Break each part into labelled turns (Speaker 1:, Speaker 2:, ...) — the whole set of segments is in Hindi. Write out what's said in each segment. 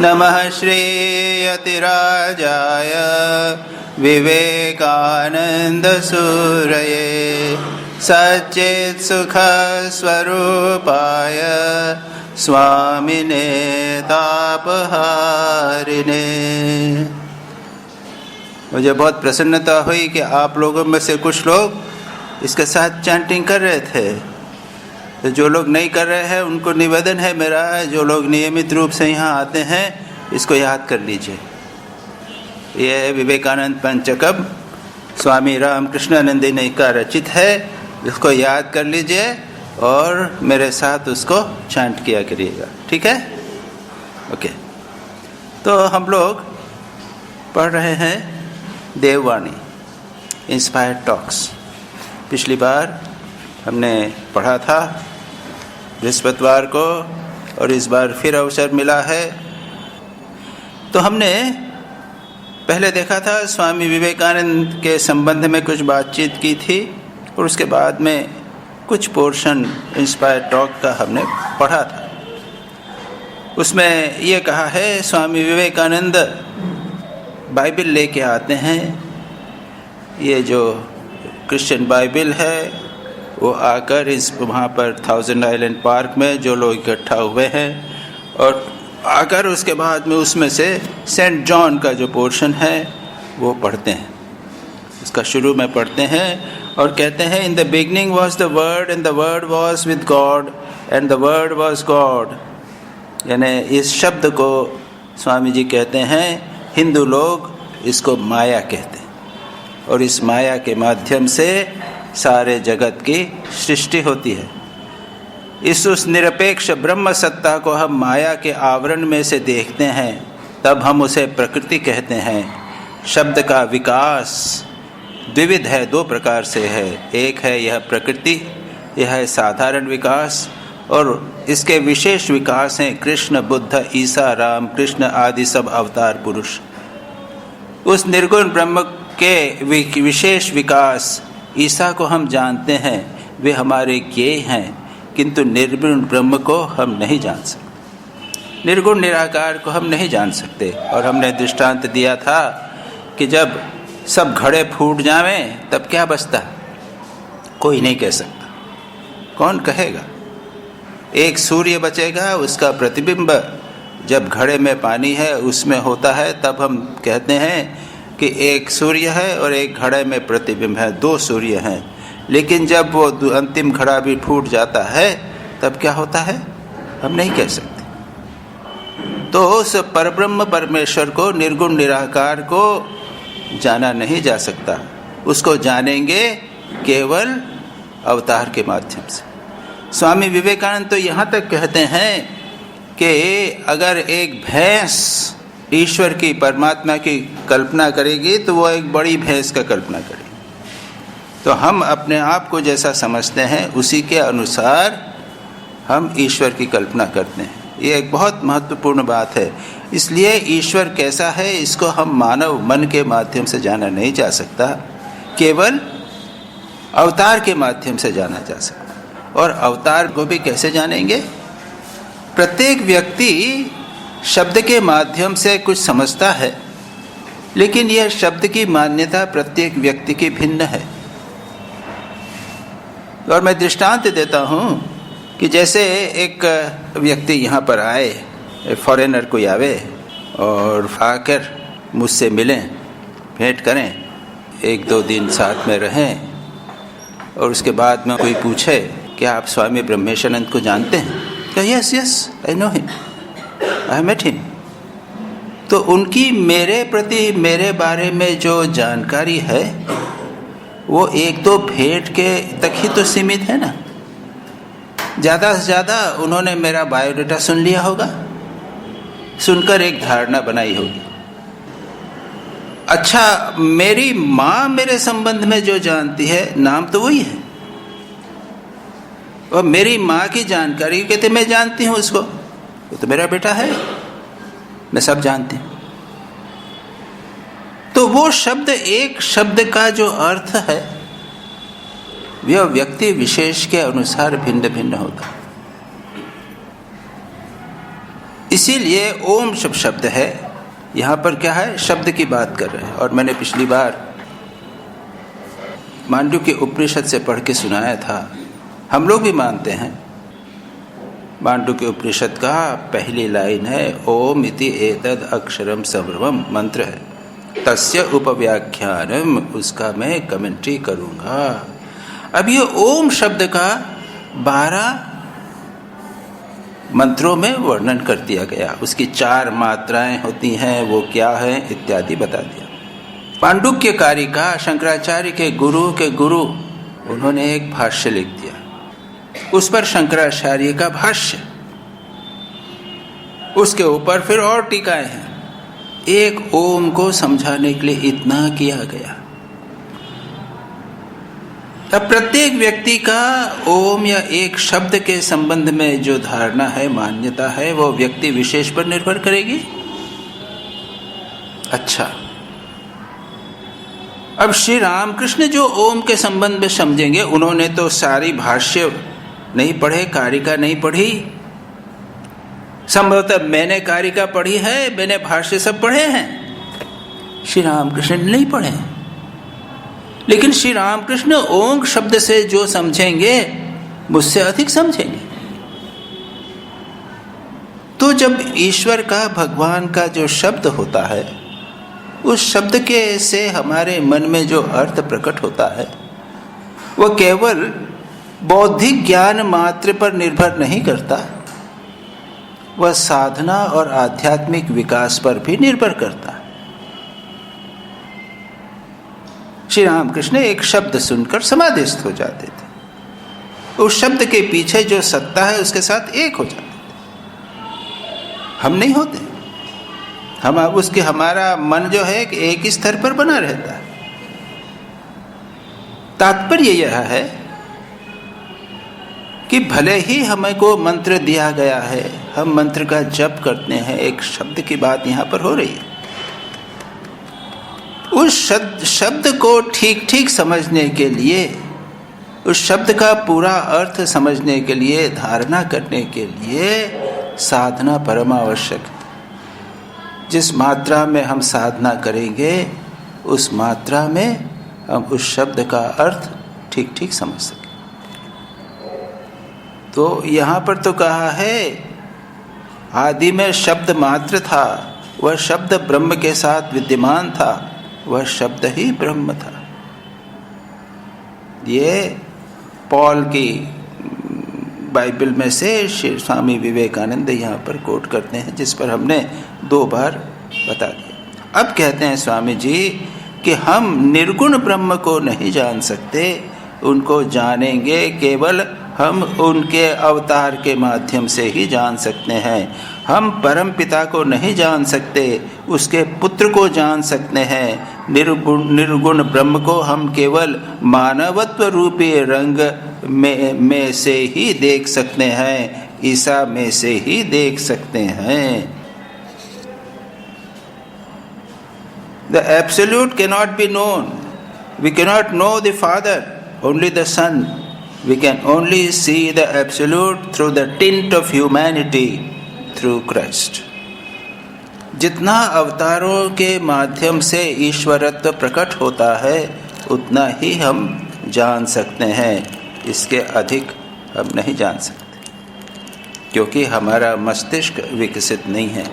Speaker 1: नमः श्रीयतिराजाय विवेकानन्दसूरये सच्चित्सुखस्वरूपाय स्वामिने तापहारिणे। मुझे बहुत प्रसन्नता हुई कि आप लोगों में से कुछ लोग इसके साथ चैंटिंग कर रहे थे। तो जो लोग नहीं कर रहे हैं उनको निवेदन है मेरा, जो लोग नियमित रूप से यहाँ आते हैं इसको याद कर लीजिए। यह विवेकानंद पंचकम स्वामी रामकृष्णानंदी का रचित है, इसको याद कर लीजिए और मेरे साथ उसको चैंट किया करिएगा, ठीक है? ओके। तो हम लोग पढ़ रहे हैं देववाणी इंस्पायर्ड टॉक्स। पिछली बार हमने पढ़ा था बृहस्पतिवार को और इस बार फिर अवसर मिला है। तो हमने पहले देखा था स्वामी विवेकानंद के संबंध में कुछ बातचीत की थी और उसके बाद में कुछ पोर्शन इंस्पायर्ड टॉक का हमने पढ़ा था। उसमें ये कहा है स्वामी विवेकानंद बाइबल लेके आते हैं। ये जो क्रिश्चियन बाइबल है वो आकर इस वहाँ पर 1000 आइलैंड पार्क में जो लोग इकट्ठा हुए हैं और आकर उसके बाद में उसमें से सेंट जॉन का जो पोर्शन है वो पढ़ते हैं। इसका शुरू में पढ़ते हैं और कहते हैं इन the beginning was the word and the word was with God and the word was God. यानी इस शब्द को स्वामी जी कहते हैं, हिंदू लोग इसको माया कहते हैं और इस माया के माध्यम से सारे जगत की सृष्टि होती है। उस निरपेक्ष ब्रह्म सत्ता को हम माया के आवरण में से देखते हैं, तब हम उसे प्रकृति कहते हैं। शब्द का विकास द्विविध है, दो प्रकार से है। एक है यह प्रकृति, यह है साधारण विकास, और इसके विशेष विकास हैं कृष्ण, बुद्ध, ईसा, राम, कृष्ण आदि सब अवतार पुरुष। उस निर्गुण ब्रह्म के विशेष विकास ईसा को हम जानते हैं, वे हमारे ज्ञेय हैं, किंतु निर्गुण ब्रह्म को हम नहीं जान सकते। निर्गुण निराकार को हम नहीं जान सकते। और हमने दृष्टांत दिया था कि जब सब घड़े फूट जावें तब क्या बचता? कोई नहीं कह सकता। कौन कहेगा? एक सूर्य बचेगा, उसका प्रतिबिंब जब घड़े में पानी है उसमें होता है, तब हम कहते हैं कि एक सूर्य है और एक घड़े में प्रतिबिंब है, दो सूर्य हैं। लेकिन जब वो अंतिम घड़ा भी फूट जाता है तब क्या होता है हम नहीं कह सकते। तो उस परब्रह्म परमेश्वर को, निर्गुण निराकार को जाना नहीं जा सकता। उसको जानेंगे केवल अवतार के माध्यम से। स्वामी विवेकानंद तो यहाँ तक कहते हैं कि अगर एक भैंस ईश्वर की, परमात्मा की कल्पना करेगी तो वो एक बड़ी भैंस का कल्पना करेगी। तो हम अपने आप को जैसा समझते हैं उसी के अनुसार हम ईश्वर की कल्पना करते हैं। ये एक बहुत महत्वपूर्ण बात है। इसलिए ईश्वर कैसा है इसको हम मानव मन के माध्यम से जाना नहीं जा सकता, केवल अवतार के माध्यम से जाना जा सकता। और अवतार को भी कैसे जानेंगे? प्रत्येक व्यक्ति शब्द के माध्यम से कुछ समझता है, लेकिन यह शब्द की मान्यता प्रत्येक व्यक्ति की भिन्न है। और मैं दृष्टांत देता हूँ कि जैसे एक व्यक्ति यहाँ पर आए, फॉरेनर कोई आवे और आकर मुझसे मिलें, भेंट करें, एक दो दिन साथ में रहें, और उसके बाद में कोई पूछे क्या आप स्वामी ब्रह्मेशानंद को जानते हैं? Yes yes I know him, I met him. तो उनकी मेरे प्रति, मेरे बारे में जो जानकारी है वो एक दो भेंट के तक ही तो सीमित है ना। ज़्यादा से ज़्यादा उन्होंने मेरा बायोडाटा सुन लिया होगा, सुनकर एक धारणा बनाई होगी। अच्छा, मेरी माँ मेरे संबंध में जो जानती है, नाम तो वही है, और मेरी माँ की जानकारी कहते मैं जानती हूँ उसको, वो तो मेरा बेटा है, मैं सब जानती हूँ। तो वो शब्द, एक शब्द का जो अर्थ है वह व्यक्ति विशेष के अनुसार भिन्न भिन्न होता है। इसीलिए ओम शब्द है। यहाँ पर क्या है, शब्द की बात कर रहे हैं। और मैंने पिछली बार मांडुक्य उपनिषद से पढ़ के सुनाया था, हम लोग भी मानते हैं। मांडुक्य उपनिषद का पहली लाइन है ओम इति एतद अक्षरम सर्वम, मंत्र है। तस्य उपव्याख्यानम, उसका मैं कमेंट्री करूँगा। अब ये ओम शब्द का 12 मंत्रों में वर्णन कर दिया गया। उसकी 4 मात्राएं होती हैं, वो क्या है इत्यादि बता दिया। पांडुक्य कारिका शंकराचार्य के गुरु उन्होंने एक भाष्य लिख दिया, उस पर शंकराचार्य का भाष्य, उसके ऊपर फिर और टीकाएं हैं। एक ओम को समझाने के लिए इतना किया गया। अब प्रत्येक व्यक्ति का ओम या एक शब्द के संबंध में जो धारणा है, मान्यता है, वो व्यक्ति विशेष पर निर्भर करेगी। अच्छा, अब श्री रामकृष्ण जो ओम के संबंध में समझेंगे, उन्होंने तो सारी भाष्य नहीं पढ़े, कारिका नहीं पढ़ी। संभवतः मैंने कारिका पढ़ी है, मैंने भाष्य सब पढ़े हैं, श्री रामकृष्ण ने नहीं पढ़े। लेकिन श्री रामकृष्ण ओम शब्द से जो समझेंगे, मुझसे अधिक समझेंगे। तो जब ईश्वर का, भगवान का जो शब्द होता है, उस शब्द के से हमारे मन में जो अर्थ प्रकट होता है, वह केवल बौद्धिक ज्ञान मात्र पर निर्भर नहीं करता, वह साधना और आध्यात्मिक विकास पर भी निर्भर करता है। श्री रामकृष्ण एक शब्द सुनकर समाधिस्थ हो जाते थे, उस शब्द के पीछे जो सत्ता है उसके साथ एक हो जाते थे। हम नहीं होते, हम उसके, हमारा मन जो है एक ही स्तर पर बना रहता है। तात्पर्य यह है कि भले ही हमें को मंत्र दिया गया है, हम मंत्र का जप करते हैं, एक शब्द की बात यहाँ पर हो रही है। उस शब्द को ठीक ठीक समझने के लिए, उस शब्द का पूरा अर्थ समझने के लिए, धारणा करने के लिए साधना परम आवश्यक है। जिस मात्रा में हम साधना करेंगे, उस मात्रा में हम उस शब्द का अर्थ ठीक ठीक समझ सकें। तो यहाँ पर तो कहा है आदि में शब्द मात्र था, वह शब्द ब्रह्म के साथ विद्यमान था, वह शब्द ही ब्रह्म था। ये पॉल की बाइबल में से श्री स्वामी विवेकानंद यहाँ पर कोट करते हैं, जिस पर हमने 2 बार बता दिया। अब कहते हैं स्वामी जी कि हम निर्गुण ब्रह्म को नहीं जान सकते, उनको जानेंगे केवल हम उनके अवतार के माध्यम से ही जान सकते हैं। हम परम पिता को नहीं जान सकते, उसके पुत्र को जान सकते हैं। निर्गुण ब्रह्म को हम केवल मानवत्व रूपी रंग में से ही देख सकते हैं, ईसा में से ही देख सकते हैं। The absolute cannot be known. We cannot know the Father, only the Son. We can only see the absolute through the tint of humanity, through Christ. जितना अवतारों के माध्यम से ईश्वरत्व प्रकट होता है, उतना ही हम जान सकते हैं, इसके अधिक हम नहीं जान सकते, क्योंकि हमारा मस्तिष्क विकसित नहीं है।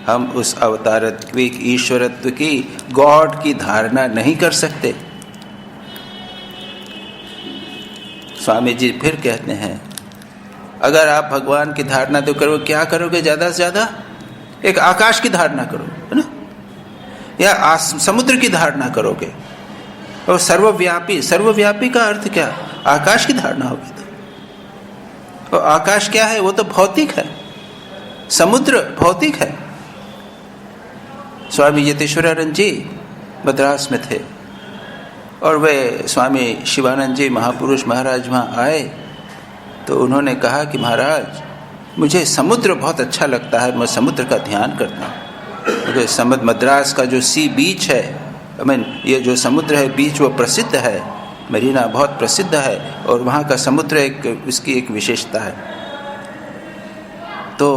Speaker 1: हम उस अवतारत्विक ईश्वरत्व की, गॉड की धारणा नहीं कर सकते। स्वामी जी फिर कहते हैं, अगर आप भगवान की धारणा तो करो, क्या करोगे? ज़्यादा से ज़्यादा एक आकाश की धारणा करो, है ना, या समुद्र की धारणा करोगे। और सर्वव्यापी का अर्थ क्या? आकाश की धारणा होगी। तो और आकाश क्या है? वो तो भौतिक है, समुद्र भौतिक है। स्वामी यतीश्वरानंद जी मद्रास में थे और वे स्वामी शिवानंद जी महापुरुष महाराज वहाँ आए, तो उन्होंने कहा कि महाराज, मुझे समुद्र बहुत अच्छा लगता है, मैं समुद्र का ध्यान करता हूँ। क्योंकि समुद्र, मद्रास का जो सी बीच है, ये जो समुद्र है बीच, वो प्रसिद्ध है, मरीना बहुत प्रसिद्ध है, और वहाँ का समुद्र इसकी एक विशेषता है। तो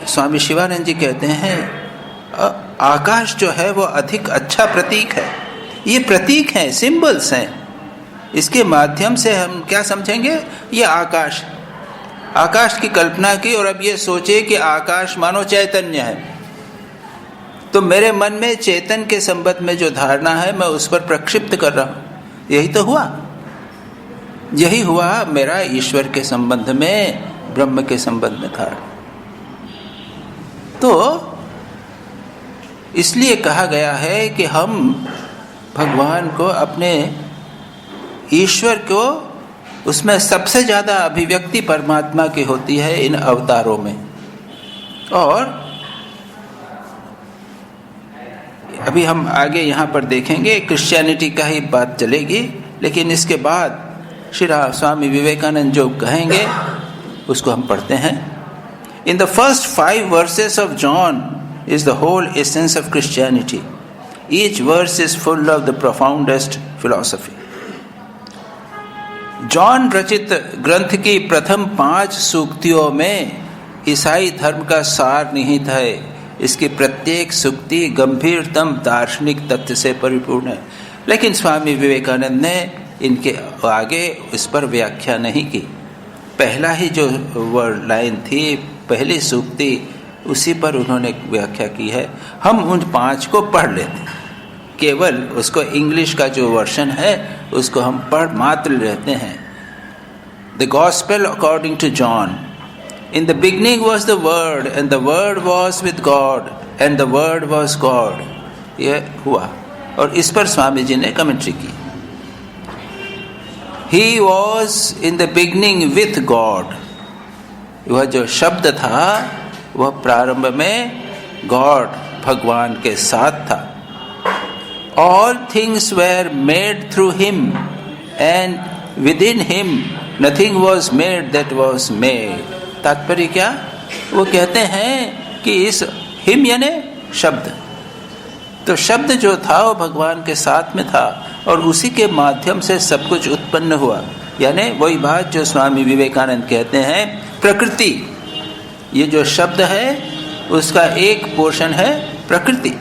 Speaker 1: स्वामी शिवानंद जी कहते हैं आकाश जो है वो अधिक अच्छा प्रतीक है। ये प्रतीक हैं, सिंबल्स हैं, इसके माध्यम से हम क्या समझेंगे? ये आकाश की कल्पना की, और अब ये सोचे कि आकाश मानो चैतन्य है, तो मेरे मन में चेतन के संबंध में जो धारणा है मैं उस पर प्रक्षिप्त कर रहा हूं। यही तो हुआ, यही हुआ मेरा ईश्वर के संबंध में, ब्रह्म के संबंध में धारणा। तो इसलिए कहा गया है कि हम भगवान को, अपने ईश्वर को, उसमें सबसे ज्यादा अभिव्यक्ति परमात्मा की होती है इन अवतारों में। और अभी हम आगे यहाँ पर देखेंगे, क्रिश्चियनिटी का ही बात चलेगी, लेकिन इसके बाद श्री स्वामी विवेकानंद जो कहेंगे उसको हम पढ़ते हैं। In the first 5 verses of John is the whole essence of Christianity. Each verse is full of the profoundest philosophy. John रचित ग्रंथ की प्रथम 5 सूक्तियों में ईसाई धर्म का सार निहित है। इसकी प्रत्येक सूक्ति गंभीरतम दार्शनिक तथ्य से परिपूर्ण है। लेकिन स्वामी विवेकानंद ने इनके आगे इस पर व्याख्या नहीं की। पहला ही जो वर्ड लाइन थी, पहली सूक्ति, उसी पर उन्होंने व्याख्या की है। हम उन 5 को पढ़ लेते हैं, केवल उसको इंग्लिश का जो वर्षन है उसको हम पढ़ मात्र लेते हैं। The gospel according to John. In the beginning was the word and the word was with God and the word was God. ये हुआ, और इस पर स्वामी जी ने कमेंट्री की। He was in the beginning with God. वह जो शब्द था वह प्रारंभ में गॉड, भगवान के साथ था। All things were made through him, and within him nothing was made that was made. तात्पर्य क्या? वो कहते हैं कि इस हिम यानी शब्द, तो शब्द जो था वो भगवान के साथ में था और उसी के माध्यम से सब कुछ उत्पन्न हुआ। यानी वही बात जो स्वामी विवेकानंद कहते हैं, प्रकृति, ये जो शब्द है उसका एक पोर्शन है प्रकृति।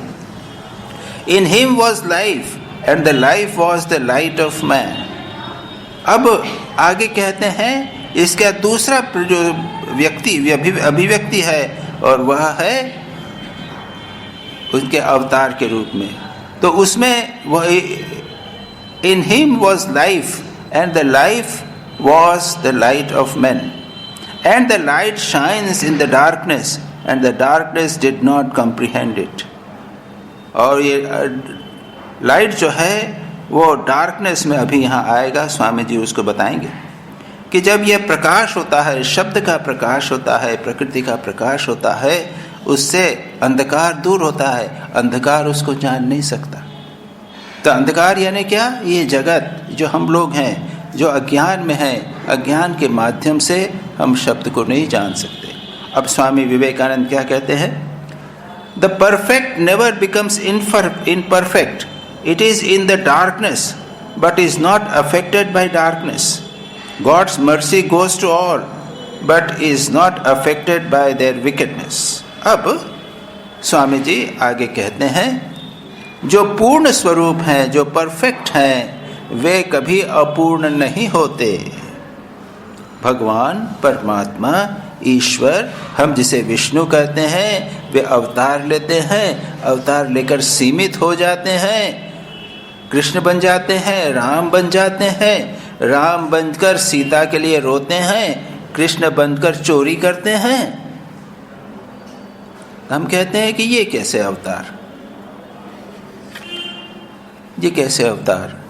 Speaker 1: In him was life and the life was the light of man. अब आगे कहते हैं इसका दूसरा जो अभिव्यक्ति है और वह है उसके अवतार के रूप में। तो उसमें वह in him was life and the life was the light of men and the light shines in the darkness and the darkness did not comprehend it. और ये लाइट जो है वो डार्कनेस में अभी यहाँ आएगा, स्वामी जी उसको बताएंगे कि जब यह प्रकाश होता है, शब्द का प्रकाश होता है, प्रकृति का प्रकाश होता है, उससे अंधकार दूर होता है, अंधकार उसको जान नहीं सकता। तो अंधकार यानी क्या? ये जगत जो हम लोग हैं, जो अज्ञान में हैं, अज्ञान के माध्यम से हम शब्द को नहीं जान सकते। अब स्वामी विवेकानंद क्या कहते हैं? The perfect never becomes imperfect. It is in the darkness, but is not affected by darkness. God's mercy goes to all, but is not affected by their wickedness. अब स्वामी जी आगे कहते हैं, जो पूर्ण स्वरूप हैं, जो परफेक्ट हैं, वे कभी अपूर्ण नहीं होते। भगवान, परमात्मा, ईश्वर, हम जिसे विष्णु कहते हैं, वे अवतार लेते हैं, अवतार लेकर सीमित हो जाते हैं, कृष्ण बन जाते हैं, राम बन जाते हैं, राम बनकर सीता के लिए रोते हैं, कृष्ण बनकर चोरी करते हैं। हम कहते हैं कि ये कैसे अवतार, ये कैसे अवतार?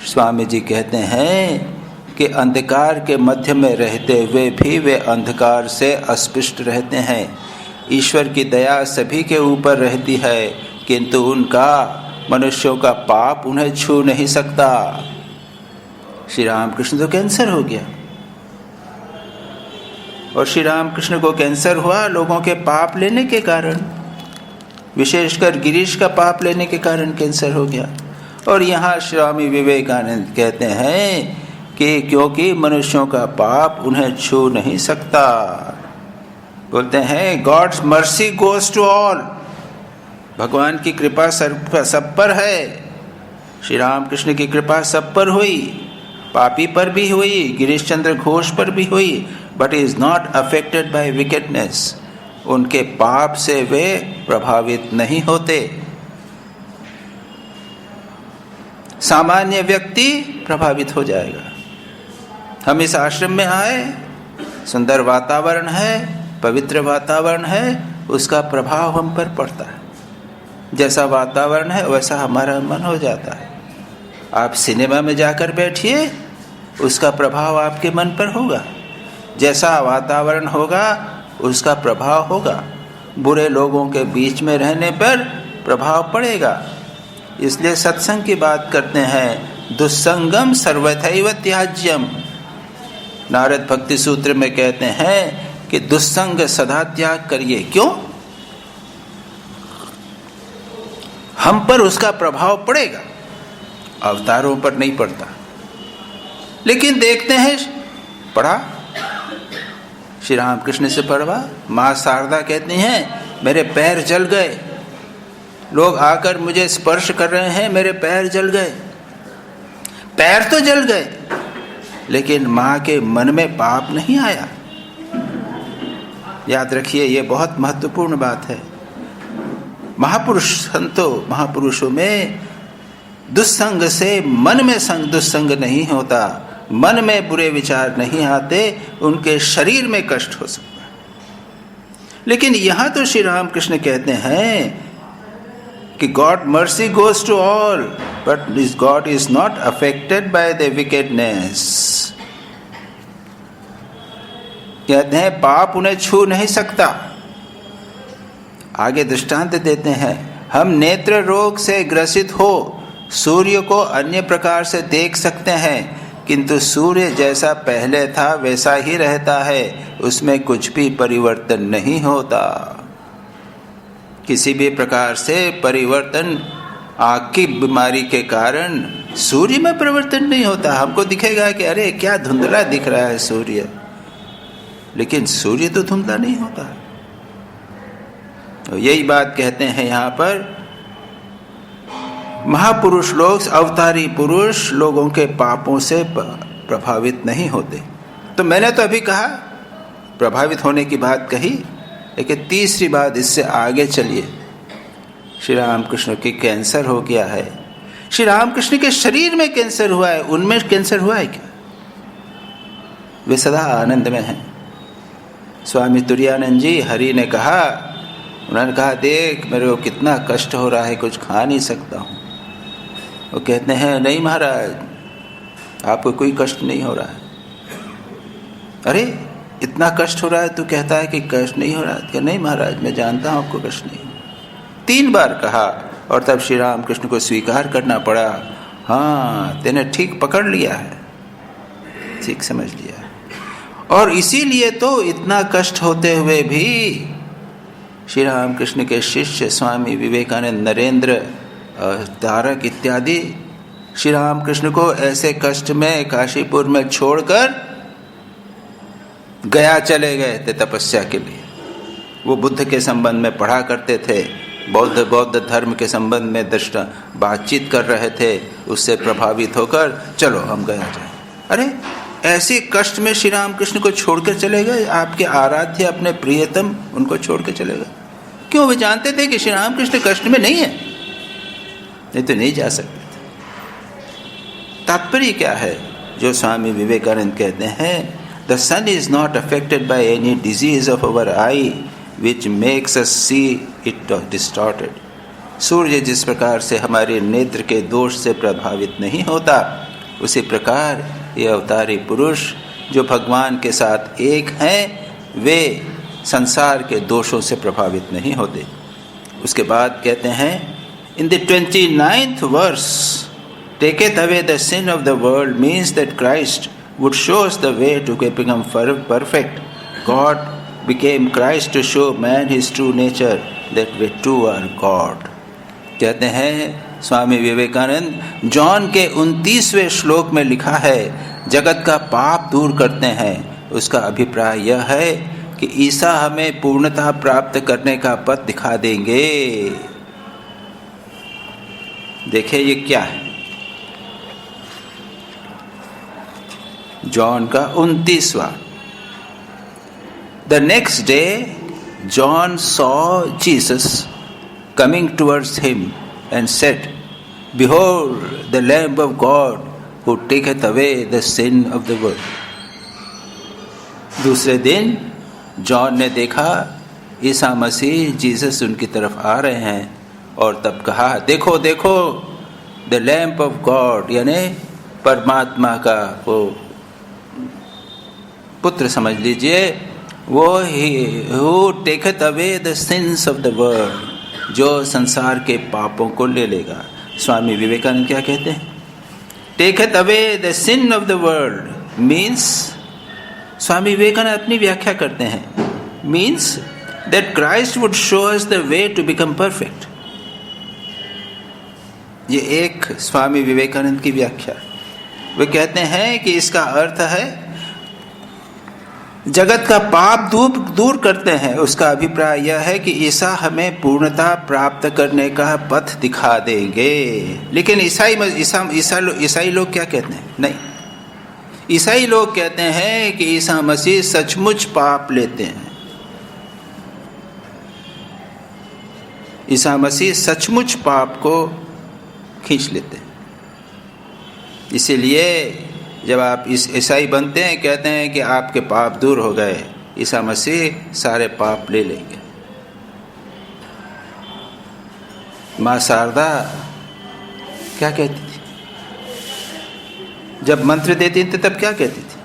Speaker 1: स्वामी जी कहते हैं कि अंधकार के मध्य में रहते हुए भी वे अंधकार से अस्पृष्ट रहते हैं। ईश्वर की दया सभी के ऊपर रहती है, किंतु उनका, मनुष्यों का पाप उन्हें छू नहीं सकता। श्री रामकृष्ण तो कैंसर हो गया, और श्री रामकृष्ण को कैंसर हुआ लोगों के पाप लेने के कारण, विशेषकर गिरीश का पाप लेने के कारण कैंसर हो गया। और यहाँ स्वामी विवेकानंद कहते हैं कि क्योंकि मनुष्यों का पाप उन्हें छू नहीं सकता। बोलते हैं God's mercy goes to all, भगवान की कृपा सब पर है। श्री राम कृष्ण की कृपा सब पर हुई, पापी पर भी हुई, गिरीश चंद्र घोष पर भी हुई, but is not affected bye wickedness. उनके पाप से वे प्रभावित नहीं होते। सामान्य व्यक्ति प्रभावित हो जाएगा। हम इस आश्रम में आए, सुंदर वातावरण है, पवित्र वातावरण है, उसका प्रभाव हम पर पड़ता है। जैसा वातावरण है वैसा हमारा मन हो जाता है। आप सिनेमा में जाकर बैठिए, उसका प्रभाव आपके मन पर होगा। जैसा वातावरण होगा उसका प्रभाव होगा। बुरे लोगों के बीच में रहने पर प्रभाव पड़ेगा। इसलिए सत्संग की बात करते हैं, दुस्संगम सर्वथैव त्याज्यम। नारद भक्ति सूत्र में कहते हैं कि दुस्संग सदा त्याग करिए। क्यों? हम पर उसका प्रभाव पड़ेगा, अवतारों पर नहीं पड़ता। लेकिन देखते हैं, पढ़ा श्री राम कृष्ण से पढ़वा, माँ शारदा कहती हैं मेरे पैर जल गए, लोग आकर मुझे स्पर्श कर रहे हैं, मेरे पैर जल गए। पैर तो जल गए, लेकिन माँ के मन में पाप नहीं आया। याद रखिए, ये बहुत महत्वपूर्ण बात है। महापुरुष संतों, महापुरुषों में दुस्संग से मन में दुस्संग नहीं होता, मन में बुरे विचार नहीं आते, उनके शरीर में कष्ट हो सकता है। लेकिन यहाँ तो श्री राम कृष्ण कहते हैं कि God mercy goes to all, but this God is not affected by the wickedness. कहते हैं पाप उन्हें छू नहीं सकता। आगे दृष्टांत देते हैं, हम नेत्र रोग से ग्रसित हो सूर्य को अन्य प्रकार से देख सकते हैं, किंतु सूर्य जैसा पहले था वैसा ही रहता है, उसमें कुछ भी परिवर्तन नहीं होता। किसी भी प्रकार से परिवर्तन आँख की बीमारी के कारण सूर्य में परिवर्तन नहीं होता। हमको दिखेगा कि अरे क्या धुंधला दिख रहा है सूर्य, लेकिन सूर्य तो धुंधला नहीं होता। तो यही बात कहते हैं यहाँ पर, महापुरुष लोग, अवतारी पुरुष लोगों के पापों से प्रभावित नहीं होते। तो मैंने तो अभी कहा प्रभावित होने की बात कही, लेकिन तीसरी बात इससे आगे चलिए। श्री राम कृष्ण की कैंसर हो गया है, श्री राम कृष्ण के शरीर में कैंसर हुआ है, उनमें कैंसर हुआ है क्या? वे सदा आनंद में हैं। स्वामी तुरानंद जी, हरि ने कहा, उन्होंने कहा देख मेरे को कितना कष्ट हो रहा है, कुछ खा नहीं सकता हूँ। वो कहते हैं नहीं महाराज, आपको कोई कष्ट नहीं हो रहा है। अरे इतना कष्ट हो रहा है, तू कहता है कि कष्ट नहीं हो रहा है। नहीं महाराज, मैं जानता हूँ आपको कष्ट नहीं। 3 बार कहा, और तब श्री राम कृष्ण को स्वीकार करना पड़ा, हाँ तेने ठीक पकड़ लिया है, ठीक समझ लिया। और इसीलिए तो इतना कष्ट होते हुए भी श्री राम कृष्ण के शिष्य स्वामी विवेकानंद, नरेंद्र, तारक इत्यादि श्री राम कृष्ण को ऐसे कष्ट में काशीपुर में छोड़कर गया चले गए थे तपस्या के लिए। वो बुद्ध के संबंध में पढ़ा करते थे, बौद्ध धर्म के संबंध में बातचीत कर रहे थे, उससे प्रभावित होकर चलो हम गया जाए। अरे ऐसे कष्ट में श्री राम कृष्ण को छोड़कर चले गए, आपके आराध्य अपने प्रियतम उनको छोड़कर चले गए। क्यों? वे जानते थे कि श्री राम कृष्ण कष्ट में नहीं है, नहीं तो नहीं जा सकते थे। तात्पर्य क्या है जो स्वामी विवेकानंद कहते हैं, the sun is not affected by any disease of our eye which makes us see it distorted. सूर्य जिस प्रकार से हमारे नेत्र के दोष से प्रभावित नहीं होता, उसी प्रकार ये अवतारी पुरुष जो भगवान के साथ एक हैं, वे संसार के दोषों से प्रभावित नहीं होते। उसके बाद कहते हैं, in the 29th verse, taketh away the sin of the world means that Christ would show us the way to become perfect. God became Christ to show man his true nature, that we too are God. कहते हैं स्वामी विवेकानंद, जॉन के 29वें श्लोक में लिखा है, जगत का पाप दूर करते हैं। उसका अभिप्राय यह है कि ईसा हमें पूर्णता प्राप्त करने का पथ दिखा देंगे। देखिए ये क्या है, जॉन का 29वां। The next day, John saw Jesus coming towards him and said, "Behold, the Lamb of God who taketh away the sin of the world." दूसरे दिन जॉन ने देखा ईसा मसीह जीसस उनकी तरफ आ रहे हैं और तब कहा, देखो देखो, द लैम्प ऑफ गॉड, यानी परमात्मा का वो पुत्र समझ लीजिए, वो ही who taketh away the sins of the world, जो संसार के पापों को ले लेगा। स्वामी विवेकानंद क्या कहते हैं? Taketh away the sin of the world means, Swami Vivekananda अपनी व्याख्या करते हैं, means that Christ would show us the way to become perfect. ये एक स्वामी विवेकानंद की व्याख्या। वे कहते हैं कि इसका अर्थ है जगत का पाप दूर करते हैं। उसका अभिप्राय यह है कि ईसा हमें पूर्णता प्राप्त करने का पथ दिखा देंगे। लेकिन ईसाई लोग क्या कहते हैं? नहीं, ईसाई लोग कहते हैं कि ईसा मसीह सचमुच पाप लेते हैं। ईसा मसीह सचमुच पाप को खींच लेते हैं। इसीलिए जब आप इस ईसाई बनते हैं, कहते हैं कि आपके पाप दूर हो गए, ईसा मसीह सारे पाप ले लेंगे। माँ शारदा क्या कहती थी जब मंत्र देती थी? तब क्या कहती थी?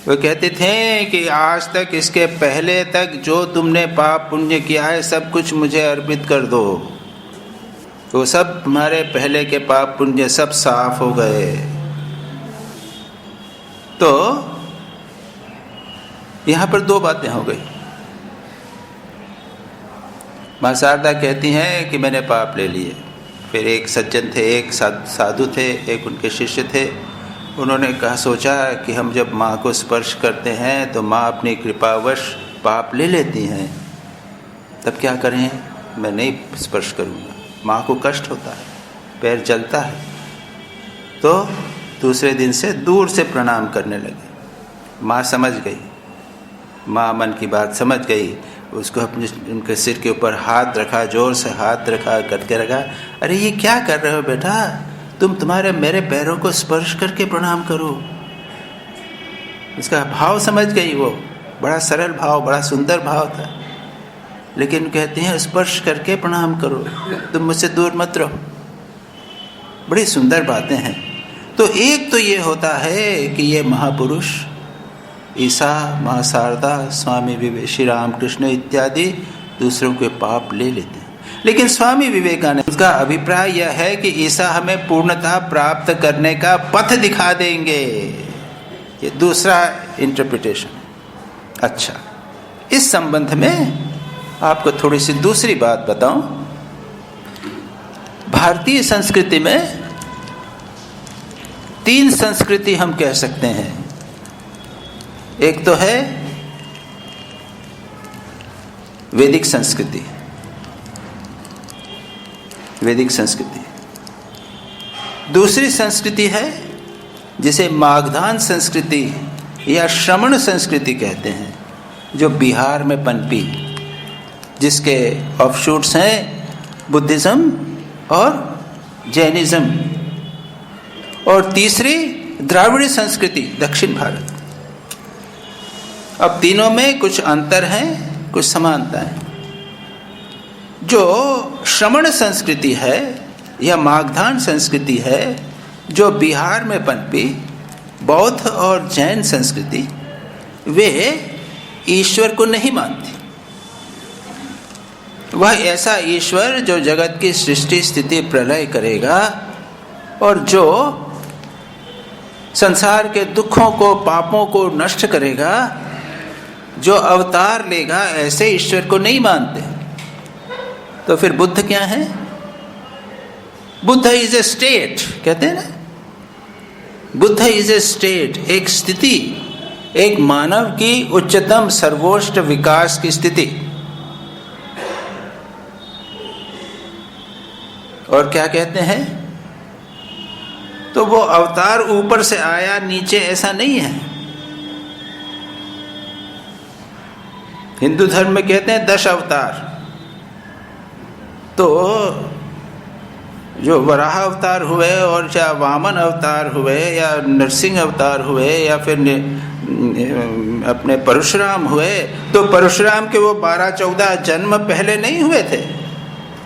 Speaker 1: वो कहते थे कि आज तक, इसके पहले तक जो तुमने पाप पुण्य किया है सब कुछ मुझे अर्पित कर दो, तो सब तुम्हारे पहले के पाप पुण्य सब साफ हो गए। तो यहां पर दो बातें हो गई। माँ शारदा कहती हैं कि मैंने पाप ले लिए। फिर एक सज्जन थे, एक साधु थे, एक उनके शिष्य थे। उन्होंने सोचा कि हम जब माँ को स्पर्श करते हैं तो माँ अपनी कृपावश पाप ले लेती हैं, तब क्या करें? मैं नहीं स्पर्श करूँगा, माँ को कष्ट होता है, पैर जलता है। तो दूसरे दिन से दूर से प्रणाम करने लगे। माँ समझ गई, माँ मन की बात समझ गई। उसको अपने उनके सिर के ऊपर हाथ रखा, जोर से हाथ रखा, करके रखा। अरे ये क्या कर रहे हो बेटा, तुम्हारे मेरे पैरों को स्पर्श करके प्रणाम करो। उसका भाव समझ गई वो, बड़ा सरल भाव, बड़ा सुंदर भाव था। लेकिन कहते हैं स्पर्श करके प्रणाम करो, तुम मुझसे दूर मत रहो। बड़ी सुंदर बातें हैं। तो एक तो ये होता है कि ये महापुरुष ईसा, माँ शारदा, स्वामी विवेक, श्री रामकृष्ण इत्यादि दूसरों के पाप ले लेते हैं। लेकिन स्वामी विवेकानंद का अभिप्राय यह है कि ईसा हमें पूर्णता प्राप्त करने का पथ दिखा देंगे। ये दूसरा इंटरप्रिटेशन। अच्छा, इस संबंध में आपको थोड़ी सी दूसरी बात बताऊं। भारतीय संस्कृति में 3 संस्कृति हम कह सकते हैं। एक तो है वैदिक संस्कृति, वैदिक संस्कृति। दूसरी संस्कृति है जिसे मागधान संस्कृति या श्रमण संस्कृति कहते हैं, जो बिहार में पनपी, जिसके ऑफशूट्स हैं बुद्धिज्म और जैनिज्म। और तीसरी द्राविड़ संस्कृति, दक्षिण भारत। अब तीनों में कुछ अंतर हैं, कुछ समानता है। जो श्रमण संस्कृति है या मागधान संस्कृति है, जो बिहार में पनपी, बौद्ध और जैन संस्कृति, वे ईश्वर को नहीं मानती। वह ऐसा ईश्वर जो जगत की सृष्टि स्थिति प्रलय करेगा और जो संसार के दुखों को, पापों को नष्ट करेगा, जो अवतार लेगा, ऐसे ईश्वर को नहीं मानते। तो फिर बुद्ध क्या है? बुद्ध इज ए स्टेट, कहते हैं ना, बुद्ध इज ए स्टेट, एक स्थिति, एक मानव की उच्चतम सर्वोच्च विकास की स्थिति। और क्या कहते हैं, तो वो अवतार ऊपर से आया नीचे, ऐसा नहीं है। हिंदू धर्म में कहते हैं 10 अवतार। तो जो वराह अवतार हुए और चाहे वामन अवतार हुए या नरसिंह अवतार हुए या फिर अपने परशुराम हुए, तो परशुराम के वो 12-14 जन्म पहले नहीं हुए थे,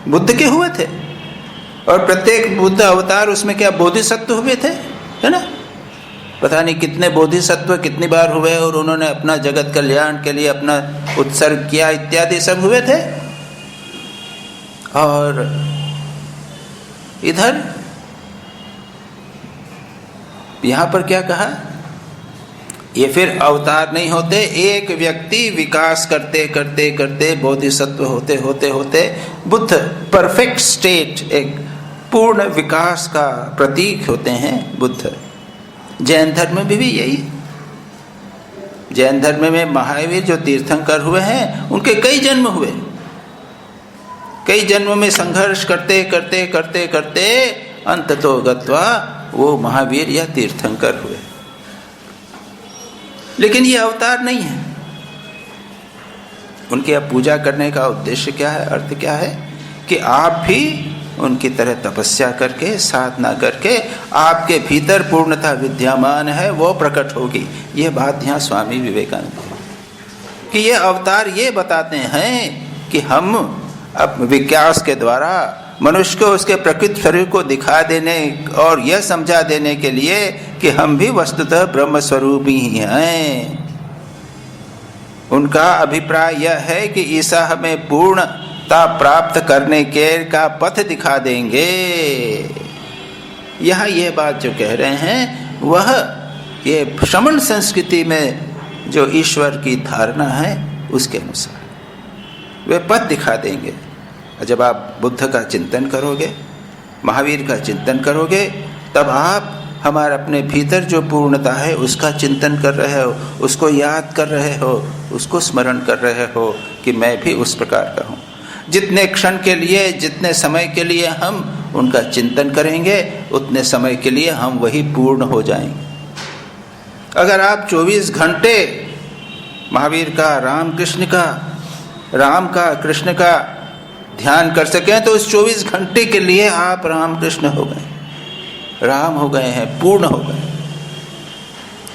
Speaker 1: बुद्ध के हुए थे। और प्रत्येक बुद्ध अवतार उसमें क्या बोधिसत्व हुए थे, है ना। पता नहीं कितने बोधिसत्व कितनी बार हुए और उन्होंने अपना जगत कल्याण के लिए अपना उत्सर्ग किया इत्यादि सब हुए थे। और इधर यहां पर क्या कहा, ये फिर अवतार नहीं होते, एक व्यक्ति विकास करते करते करते बोधिसत्व होते होते होते बुद्ध, परफेक्ट स्टेट, एक पूर्ण विकास का प्रतीक होते हैं बुद्ध। जैन धर्म में भी यही, जैन धर्म में महावीर जो तीर्थंकर हुए हैं उनके कई जन्म हुए, कई जन्मों में संघर्ष करते करते करते करते अंततो गत्वा वो महावीर या तीर्थंकर हुए। लेकिन ये अवतार नहीं है। उनके अब पूजा करने का उद्देश्य क्या है, अर्थ क्या है, कि आप भी उनकी तरह तपस्या करके, साधना करके आपके भीतर पूर्णता विद्यमान है, वो प्रकट होगी। ये बात यहाँ स्वामी विवेकानंद कि ये अवतार ये बताते हैं कि हम अब विकास के द्वारा मनुष्य को उसके प्रकृत शरीर को दिखा देने और यह समझा देने के लिए कि हम भी वस्तुतः ब्रह्म स्वरूप ही हैं। उनका अभिप्राय यह है कि ईसा हमें पूर्णता प्राप्त करने के का पथ दिखा देंगे। यह ये बात जो कह रहे हैं वह ये श्रमण संस्कृति में जो ईश्वर की धारणा है उसके अनुसार वे पथ दिखा देंगे। जब आप बुद्ध का चिंतन करोगे, महावीर का चिंतन करोगे, तब आप हमारे अपने भीतर जो पूर्णता है उसका चिंतन कर रहे हो, उसको याद कर रहे हो, उसको स्मरण कर रहे हो कि मैं भी उस प्रकार का हूँ। जितने क्षण के लिए, जितने समय के लिए हम उनका चिंतन करेंगे, उतने समय के लिए हम वही पूर्ण हो जाएंगे। अगर आप 24 घंटे महावीर का, रामकृष्ण का, राम का, कृष्ण का ध्यान कर सकें तो उस 24 घंटे के लिए आप रामकृष्ण हो गए, राम हो गए हैं, पूर्ण हो गए।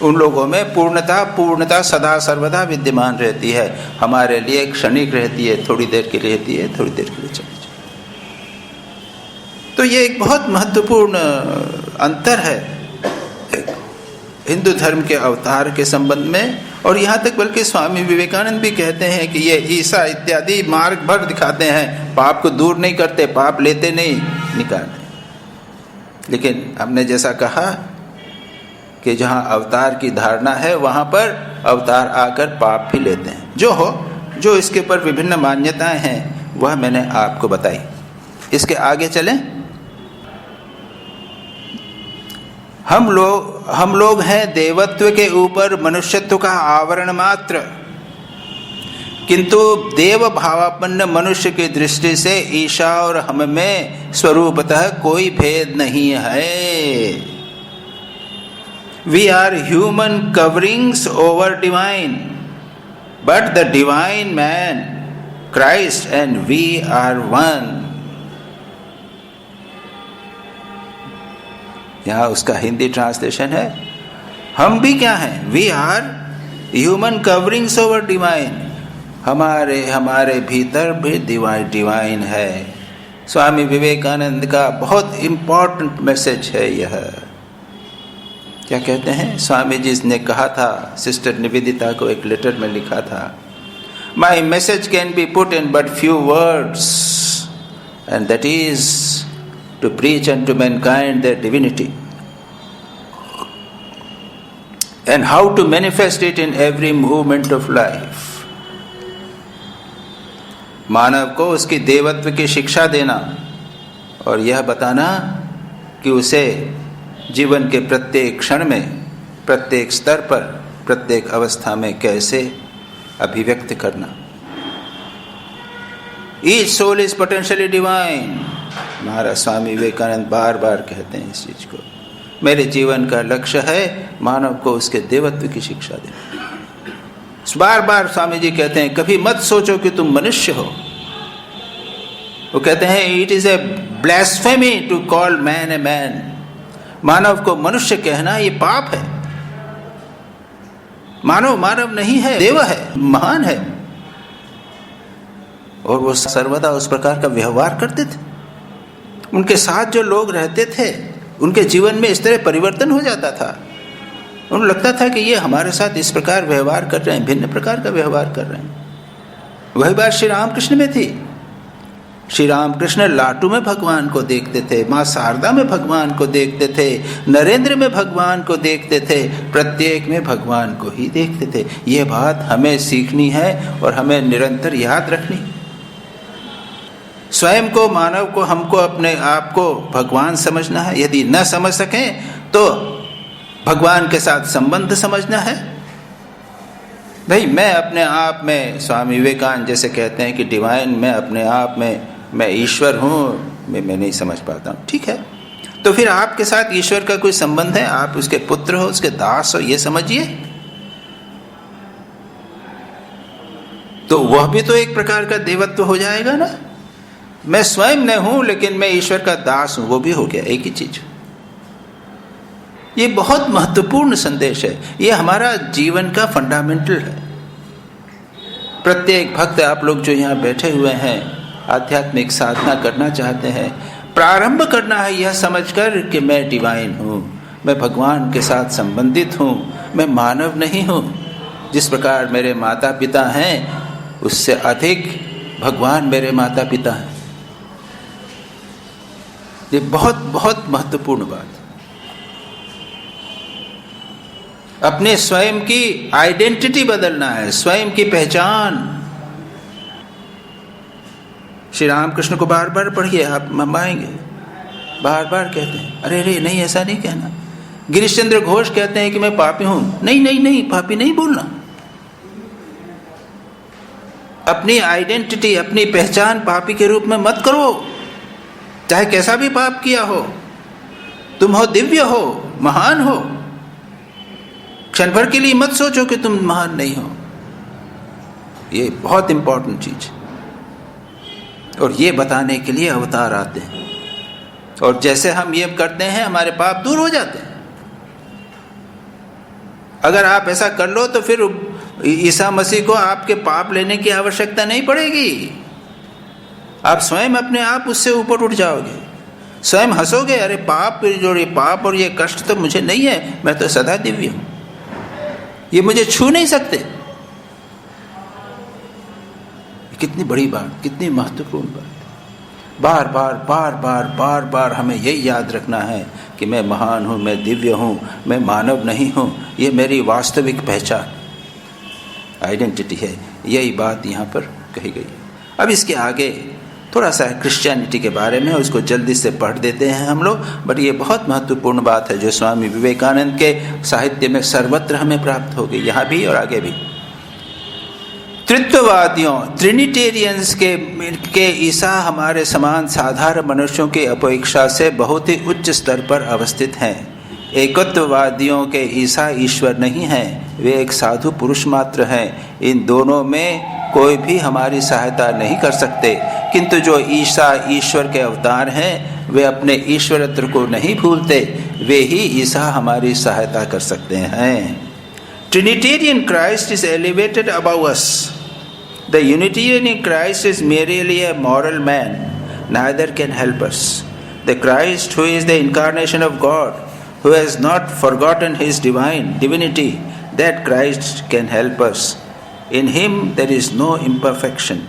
Speaker 1: उन लोगों में पूर्णता सदा सर्वदा विद्यमान रहती है। हमारे लिए क्षणिक रहती है, थोड़ी देर के लिए रहती है, थोड़ी देर के लिए चली जाती है। तो ये एक बहुत महत्वपूर्ण अंतर है हिंदू धर्म के अवतार के संबंध में। और यहाँ तक बल्कि स्वामी विवेकानंद भी कहते हैं कि ये ईसा इत्यादि मार्ग भर दिखाते हैं, पाप को दूर नहीं करते, पाप लेते नहीं, निकालते। लेकिन हमने जैसा कहा कि जहाँ अवतार की धारणा है वहाँ पर अवतार आकर पाप भी लेते हैं। जो हो, जो इसके ऊपर विभिन्न मान्यताएं हैं वह मैंने आपको बताई। इसके आगे चलें। हम लोग हैं देवत्व के ऊपर मनुष्यत्व का आवरण मात्र, किंतु देव भावापन्न मनुष्य की दृष्टि से ईशा और हम में स्वरूपतः कोई भेद नहीं है। We are human coverings over divine, but the divine man Christ and we are one. यहाँ उसका हिंदी ट्रांसलेशन है, हम भी क्या हैं, we are human coverings over divine. हमारे भीतर भी डिवाइन है। स्वामी विवेकानंद का बहुत इम्पोर्टेंट मैसेज है यह। क्या कहते हैं, स्वामी जी ने कहा था, सिस्टर निवेदिता को एक लेटर में लिखा था, my message can be put in but few words and that is to preach unto mankind their divinity and how to manifest it in every movement of life. मानव को उसकी देवत्व की शिक्षा देना और यह बताना कि उसे जीवन के प्रत्येक क्षण में, प्रत्येक स्तर पर प्रत्येक अवस्था में कैसे अभिव्यक्त करना। Each soul is potentially divine. महाराज स्वामी विवेकानंद बार बार कहते हैं इस चीज को। मेरे जीवन का लक्ष्य है मानव को उसके देवत्व की शिक्षा देना। बार बार स्वामी जी कहते हैं कभी मत सोचो कि तुम मनुष्य हो। वो कहते हैं it is a blasphemy to call man a man. मानव को मनुष्य कहना ये पाप है। मानव मानव नहीं है, देव है, महान है। और वो सर्वदा उस प्रकार का व्यवहार करते थे। उनके साथ जो लोग रहते थे उनके जीवन में इस तरह परिवर्तन हो जाता था। उन्हें लगता था कि ये हमारे साथ इस प्रकार व्यवहार कर रहे हैं, भिन्न प्रकार का व्यवहार कर रहे हैं। वही बात श्री रामकृष्ण में थी। श्री रामकृष्ण लाटू में भगवान को देखते थे, माँ शारदा में भगवान को देखते थे, नरेंद्र में भगवान को देखते थे, प्रत्येक में भगवान को ही देखते थे। ये बात हमें सीखनी है और हमें निरंतर याद रखनी। स्वयं को, मानव को, हमको अपने आप को भगवान समझना है। यदि न समझ सकें तो भगवान के साथ संबंध समझना है। भाई मैं अपने आप में, स्वामी विवेकानंद जैसे कहते हैं कि डिवाइन, मैं अपने आप में मैं ईश्वर हूँ, मैं नहीं समझ पाता हूँ। ठीक है, तो फिर आपके साथ ईश्वर का कोई संबंध है, आप उसके पुत्र हो, उसके दास हो, ये समझिए। तो वह भी तो एक प्रकार का देवत्व हो जाएगा ना। मैं स्वयं न हूं लेकिन मैं ईश्वर का दास हूं, वो भी हो गया, एक ही चीज। ये बहुत महत्वपूर्ण संदेश है। ये हमारा जीवन का फंडामेंटल है। प्रत्येक भक्त, आप लोग जो यहाँ बैठे हुए हैं, आध्यात्मिक साधना करना चाहते हैं, प्रारंभ करना है यह समझकर कि मैं डिवाइन हूँ, मैं भगवान के साथ संबंधित हूँ, मैं मानव नहीं हूँ। जिस प्रकार मेरे माता पिता हैं उससे अधिक भगवान मेरे माता पिता हैं। ये बहुत बहुत महत्वपूर्ण बात। अपने स्वयं की आइडेंटिटी बदलना है, स्वयं की पहचान। श्री रामकृष्ण को बार बार पढ़िए, आप मंबाएंगे, बार बार कहते हैं अरे रे नहीं, ऐसा नहीं कहना। गिरीश चंद्र घोष कहते हैं कि मैं पापी हूं। नहीं नहीं नहीं, पापी नहीं बोलना। अपनी आइडेंटिटी, अपनी पहचान पापी के रूप में मत करो, चाहे कैसा भी पाप किया हो। तुम हो दिव्य, हो महान हो। क्षण भर के लिए मत सोचो कि तुम महान नहीं हो। ये बहुत इंपॉर्टेंट चीज। और ये बताने के लिए अवतार आते हैं, और जैसे हम ये करते हैं हमारे पाप दूर हो जाते हैं। अगर आप ऐसा कर लो तो फिर ईसा मसीह को आपके पाप लेने की आवश्यकता नहीं पड़ेगी। आप स्वयं अपने आप उससे ऊपर उठ जाओगे, स्वयं हंसोगे, अरे पाप जो ये पाप और ये कष्ट तो मुझे नहीं है, मैं तो सदा दिव्य हूं, ये मुझे छू नहीं सकते। कितनी बड़ी बात, कितनी महत्वपूर्ण बात। बार बार बार बार बार बार हमें यही याद रखना है कि मैं महान हूँ, मैं दिव्य हूँ, मैं मानव नहीं हूँ। ये मेरी वास्तविक पहचान, आइडेंटिटी है। यही बात यहाँ पर कही गई है। अब इसके आगे थोड़ा सा क्रिश्चियनिटी के बारे में, उसको जल्दी से पढ़ देते हैं हम लोग, बट ये बहुत महत्वपूर्ण बात है जो स्वामी विवेकानंद के साहित्य में सर्वत्र हमें प्राप्त हो गई, यहाँ भी और आगे भी। त्रित्ववादियों, ट्रिनिटेरियंस के ईसा हमारे समान साधारण मनुष्यों की अपेक्षा से बहुत ही उच्च स्तर पर अवस्थित हैं। एकत्ववादियों के ईसा ईश्वर नहीं हैं, वे एक साधु पुरुष मात्र हैं। इन दोनों में कोई भी हमारी सहायता नहीं कर सकते, किंतु जो ईसा ईश्वर के अवतार हैं वे अपने ईश्वरत्व को नहीं भूलते, वे ही ईसा हमारी सहायता कर सकते हैं। Trinitarian Christ is elevated above us. The Unitarian Christ is merely a moral man, neither can help us. The Christ who is the incarnation of God, who has not forgotten his divinity, that Christ can help us. In him there is no imperfection.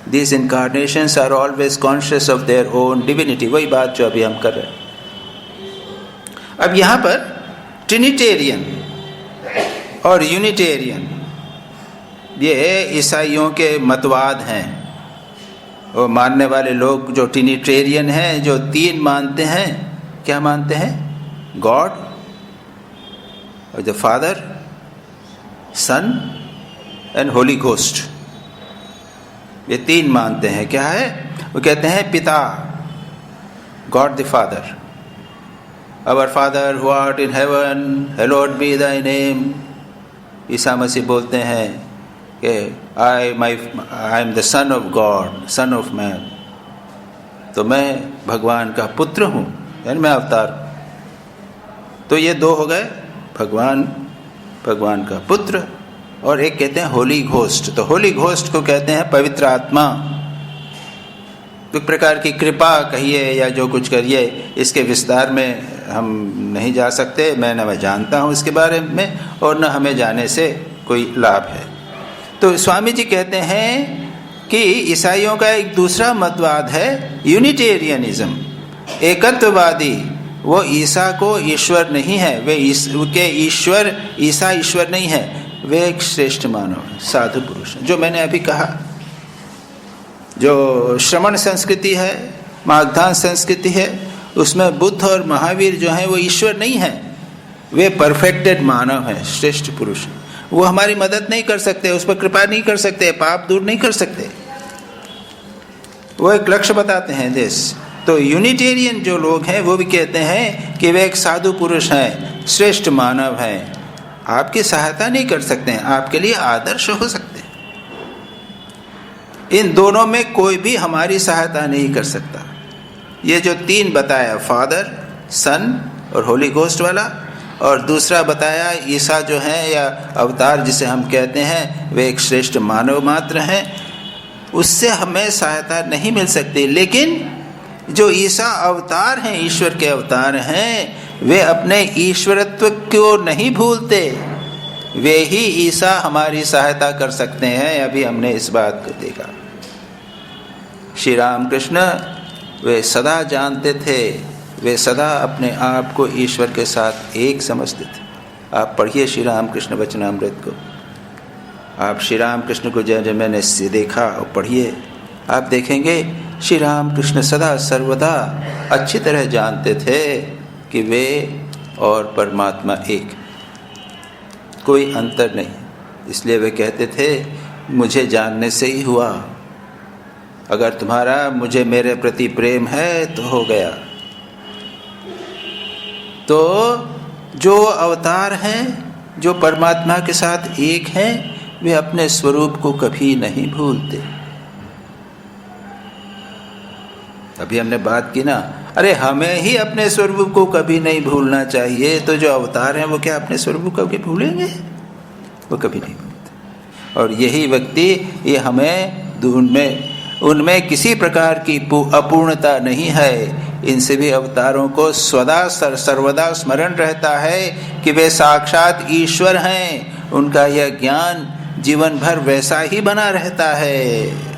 Speaker 1: These incarnations are always conscious of their own divinity. वही बात जो अभी हम कर रहे हैं। अब यहाँ पर ट्रिनिटेरियन और यूनिटेरियन ये ईसाइयों के मतवाद हैं। वो मानने वाले लोग जो ट्रिनिटेरियन हैं, जो तीन मानते हैं, क्या मानते हैं? गॉड और the Father Son and Holy Ghost, ये तीन मानते हैं। क्या है? वो कहते हैं पिता, God the Father, our Father who art in heaven, hallowed be thy name. Isa Masih बोलते हैं कि I am the son of God, son of man. तो मैं भगवान का पुत्र हूँ, यानी मैं अवतार। तो ये दो हो गए, भगवान का पुत्र, और एक कहते हैं होली घोस्ट। तो होली घोस्ट को कहते हैं पवित्र आत्मा। एक प्रकार की कृपा कहिए या जो कुछ करिए, इसके विस्तार में हम नहीं जा सकते। मैं जानता हूँ इसके बारे में, और न हमें जाने से कोई लाभ है। तो स्वामी जी कहते हैं कि ईसाइयों का एक दूसरा मतवाद है यूनिटेरियनिज्म, एकत्ववादी। वो ईसा को ईश्वर नहीं है, वे ईसा ईश्वर नहीं है, वे एक श्रेष्ठ मानव है, साधु पुरुष। जो मैंने अभी कहा, जो श्रमण संस्कृति है, मागधान संस्कृति है, उसमें बुद्ध और महावीर जो हैं वो ईश्वर नहीं है, वे परफेक्टेड मानव हैं, श्रेष्ठ पुरुष। वो हमारी मदद नहीं कर सकते, उस पर कृपा नहीं कर सकते, पाप दूर नहीं कर सकते, वो एक लक्ष्य बताते हैं देश। तो यूनिटेरियन जो लोग हैं वो भी कहते हैं कि वे एक साधु पुरुष हैं, श्रेष्ठ मानव हैं, आपकी सहायता नहीं कर सकते हैं, आपके लिए आदर्श हो सकते हैं। इन दोनों में कोई भी हमारी सहायता नहीं कर सकता। ये जो तीन बताया, फादर, सन और होली घोस्ट वाला, और दूसरा बताया ईसा जो है या अवतार जिसे हम कहते हैं, वे एक श्रेष्ठ मानव मात्र हैं, उससे हमें सहायता नहीं मिल सकती। लेकिन जो ईसा अवतार हैं, ईश्वर के अवतार हैं, वे अपने ईश्वरत्व को नहीं भूलते, वे ही ईसा हमारी सहायता कर सकते हैं। अभी हमने इस बात को देखा। श्री राम कृष्ण वे सदा जानते थे, वे सदा अपने आप को ईश्वर के साथ एक समझते थे। आप पढ़िए श्री राम कृष्ण वचनामृत को, आप श्री राम कृष्ण को जब मैंने देखा और पढ़िए, आप देखेंगे श्री राम कृष्ण सदा सर्वदा अच्छी तरह जानते थे कि वे और परमात्मा एक, कोई अंतर नहीं। इसलिए वे कहते थे मुझे जानने से ही हुआ, अगर तुम्हारा मुझे मेरे प्रति प्रेम है तो हो गया। तो जो अवतार हैं, जो परमात्मा के साथ एक हैं, वे अपने स्वरूप को कभी नहीं भूलते। अभी हमने बात की ना, अरे हमें ही अपने स्वरूप को कभी नहीं भूलना चाहिए, तो जो अवतार हैं वो क्या अपने स्वरूप को कभी भूलेंगे? वो कभी नहीं भूलते। और यही व्यक्ति, ये हमें उनमें किसी प्रकार की अपूर्णता नहीं है। इन सभी अवतारों को सर्वदा स्मरण रहता है कि वे साक्षात ईश्वर हैं। उनका यह ज्ञान जीवन भर वैसा ही बना रहता है।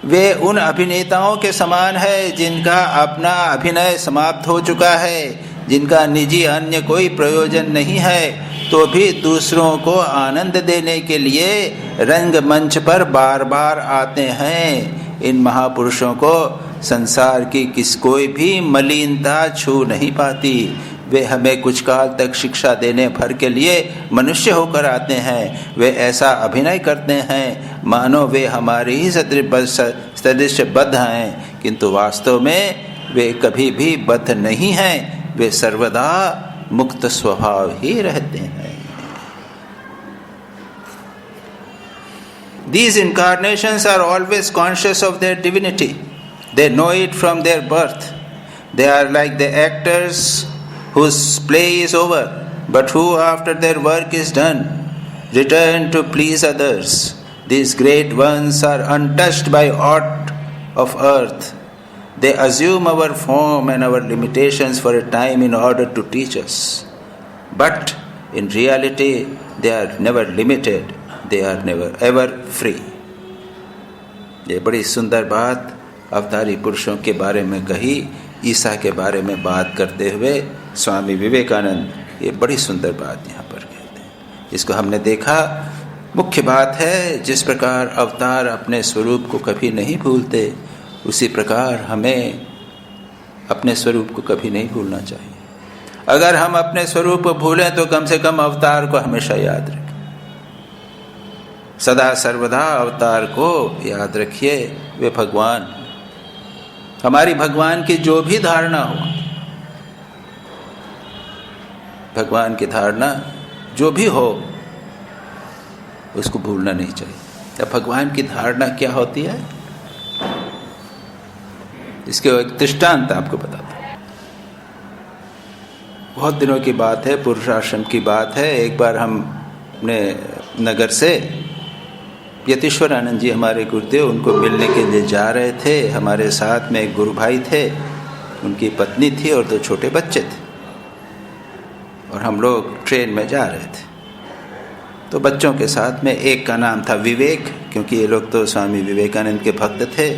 Speaker 1: वे उन अभिनेताओं के समान है जिनका अपना अभिनय समाप्त हो चुका है, जिनका निजी अन्य कोई प्रयोजन नहीं है, तो भी दूसरों को आनंद देने के लिए रंगमंच पर बार बार आते हैं। इन महापुरुषों को संसार की कोई भी मलिनता छू नहीं पाती। वे हमें कुछ काल तक शिक्षा देने भर के लिए मनुष्य होकर आते हैं। वे ऐसा अभिनय करते हैं मानो वे हमारे ही सदृश बद्ध हैं, किंतु वास्तव में वे कभी भी बद्ध नहीं हैं। वे सर्वदा मुक्त स्वभाव ही रहते हैं। These incarnations are always conscious of their divinity. They know it from their birth. They are like the actors whose play is over, but who after their work is done, return to please others. These great ones are untouched by aught of earth. They assume our form and our limitations for a time in order to teach us. But in reality, they are never limited. They are never ever free. ये बड़ी सुंदर बात अवतारी पुरुषों के बारे में कही, ईसा के बारे में बात करते हुए स्वामी विवेकानंद ये बड़ी सुंदर बात यहाँ पर कहते हैं। इसको हमने देखा। मुख्य बात है जिस प्रकार अवतार अपने स्वरूप को कभी नहीं भूलते, उसी प्रकार हमें अपने स्वरूप को कभी नहीं भूलना चाहिए। अगर हम अपने स्वरूप को भूलें तो कम से कम अवतार को हमेशा याद रखें। सदा सर्वदा अवतार को याद रखिए, वे भगवान। हमारी भगवान की जो भी धारणा हो, भगवान की धारणा जो भी हो, उसको भूलना नहीं चाहिए। अब भगवान की धारणा क्या होती है, इसके एक दृष्टांत आपको बताता हूं। बहुत दिनों की बात है, पुरुषाश्रम की बात है। एक बार हम अपने नगर से यतीश्वर आनंद जी हमारे गुरुदेव, उनको मिलने के लिए जा रहे थे। हमारे साथ में एक गुरु भाई थे, उनकी पत्नी थी और 2 छोटे बच्चे थे, और हम लोग ट्रेन में जा रहे थे। तो बच्चों के साथ में एक का नाम था विवेक, क्योंकि ये लोग तो स्वामी विवेकानंद के भक्त थे।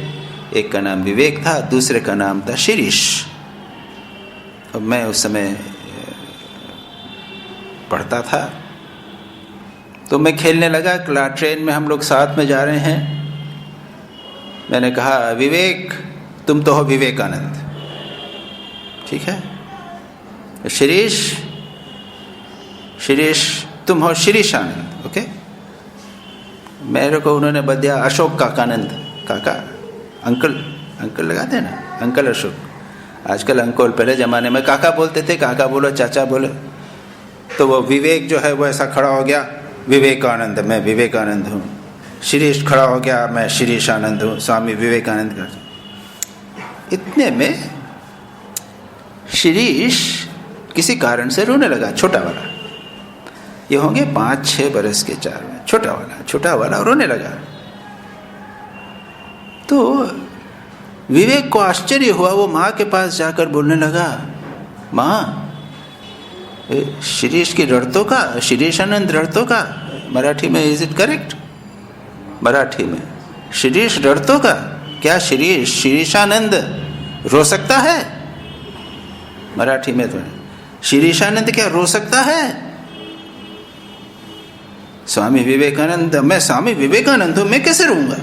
Speaker 1: एक का नाम विवेक था, दूसरे का नाम था शिरीष। अब मैं उस समय पढ़ता था, तो मैं खेलने लगा। ट्रेन में हम लोग साथ में जा रहे हैं। मैंने कहा, विवेक तुम तो हो विवेकानंद, ठीक है। शिरीष तुम हो शिरीषानंद, ओके। मेरे को उन्होंने बदिया अशोक काकानंद, काका अंकल लगाते हैं ना, अंकल अशोक। आजकल अंकल, पहले ज़माने में काका बोलते थे, काका बोलो चाचा बोलो। तो वो विवेक जो है वो ऐसा खड़ा हो गया, विवेकानंद, मैं विवेकानंद हूँ। शिरीष खड़ा हो गया, मैं शिरीषानंद हूँ, स्वामी विवेकानंद का। इतने में शिरीष किसी कारण से रोने लगा, छोटा वाला। ये होंगे 5-6 बरस के, 4 में, छोटा वाला रोने लगा। तो विवेक को आश्चर्य हुआ। वो माँ के पास जाकर बोलने लगा, माँ शिरीष की रड़तों का, शिरीषानंद रड़तों का, मराठी में इज इट करेक्ट? मराठी में शिरीष रड़तों का, क्या शिरीषानंद रो सकता है? मराठी में तो शिरीषानंद क्या रो सकता है? स्वामी विवेकानंद, मैं स्वामी विवेकानंद हूं, मैं कैसे रोऊंगा?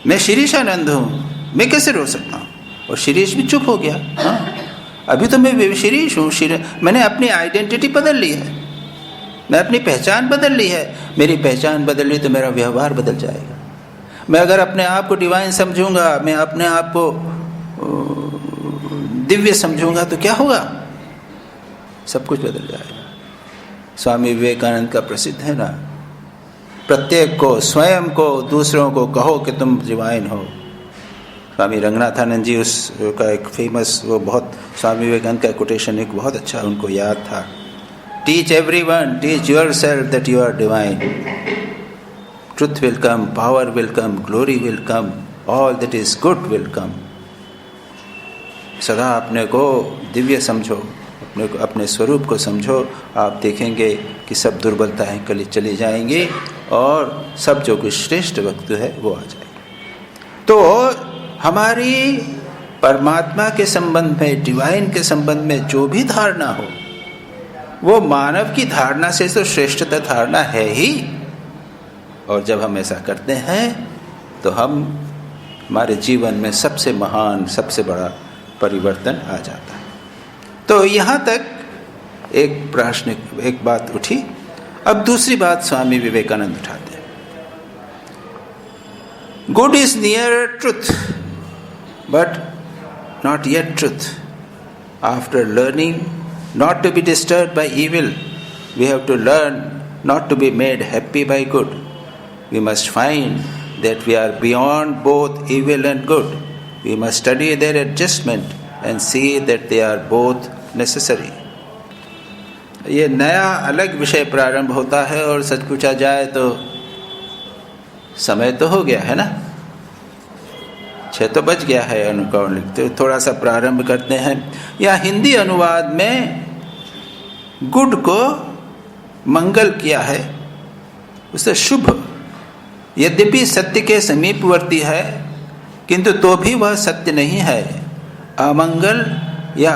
Speaker 1: मैं शिरीषानंद हूं, मैं कैसे रो सकता हूं? और शिरीष भी चुप हो गया। हाँ, अभी तो मैं शिरीष हूँ, मैंने अपनी आइडेंटिटी बदल ली है, मैं अपनी पहचान बदल ली है। मेरी पहचान बदल ली तो मेरा व्यवहार बदल जाएगा। मैं अगर अपने आप को डिवाइन समझूंगा, मैं अपने आप को दिव्य समझूंगा, तो क्या होगा? सब कुछ बदल जाएगा। स्वामी विवेकानंद का प्रसिद्ध है ना, प्रत्येक को, स्वयं को, दूसरों को कहो कि तुम डिवाइन हो। स्वामी रंगनाथानंद जी उसका एक फेमस, वो बहुत, स्वामी विवेकानंद का कोटेशन एक बहुत अच्छा उनको याद था, teach everyone, teach yourself that you are divine, truth will come, power will come, glory will come, all that is good will come. सदा अपने को दिव्य समझो, अपने स्वरूप को समझो। आप देखेंगे कि सब दुर्बलताएं कल चली जाएंगी और सब जो कुछ श्रेष्ठ वक्त है वो आ जाएगा। तो हमारी परमात्मा के संबंध में, डिवाइन के संबंध में जो भी धारणा हो, वो मानव की धारणा से तो श्रेष्ठता धारणा है ही। और जब हम ऐसा करते हैं तो हम, हमारे जीवन में सबसे महान, सबसे बड़ा परिवर्तन आ जाता है। तो यहाँ तक एक प्रश्न, एक बात उठी। अब दूसरी बात स्वामी विवेकानंद उठाते हैं। Good is near truth but not yet truth. After learning not to be disturbed by evil, we have to learn not to be made happy by good. We must find that we are beyond both evil and good. We must study their adjustment and see that they are both necessary. ये नया अलग विषय प्रारंभ होता है, और सच पूछा जाए तो समय तो हो गया है ना, 6 तो बज गया है अनुकरण लिखते। थोड़ा सा प्रारंभ करते हैं। या हिंदी अनुवाद में गुड को मंगल किया है, उसे शुभ। यद्यपि सत्य के समीपवर्ती है, किंतु तो भी वह सत्य नहीं है। अमंगल या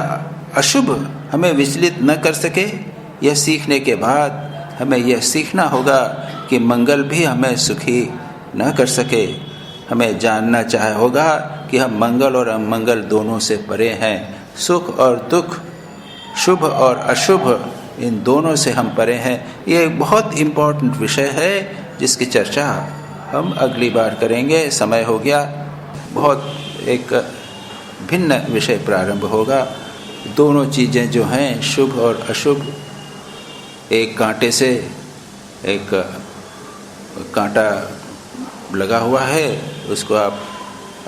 Speaker 1: अशुभ हमें विचलित न कर सके। यह सीखने के बाद हमें यह सीखना होगा कि मंगल भी हमें सुखी न कर सके। हमें जानना होगा कि हम मंगल और अमंगल दोनों से परे हैं, सुख और दुख, शुभ और अशुभ, इन दोनों से हम परे हैं। ये एक बहुत इम्पोर्टेंट विषय है जिसकी चर्चा हम अगली बार करेंगे। समय हो गया, बहुत एक भिन्न विषय प्रारंभ होगा। दोनों चीज़ें जो हैं शुभ और अशुभ, एक कांटे से एक कांटा लगा हुआ है, उसको आप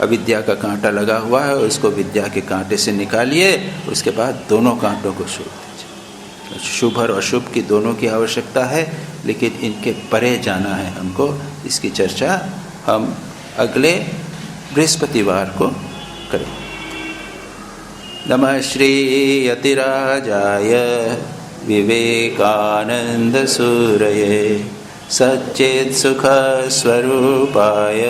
Speaker 1: अविद्या का कांटा लगा हुआ है, उसको विद्या के कांटे से निकालिए, उसके बाद दोनों कांटों को छोड़ दीजिए। शुभ और अशुभ की दोनों की आवश्यकता है, लेकिन इनके परे जाना है हमको। इसकी चर्चा हम अगले बृहस्पतिवार को करें। नमः श्री यतिराजाय विवेकानंद सूरये सच्चित् सुख स्वरूपाय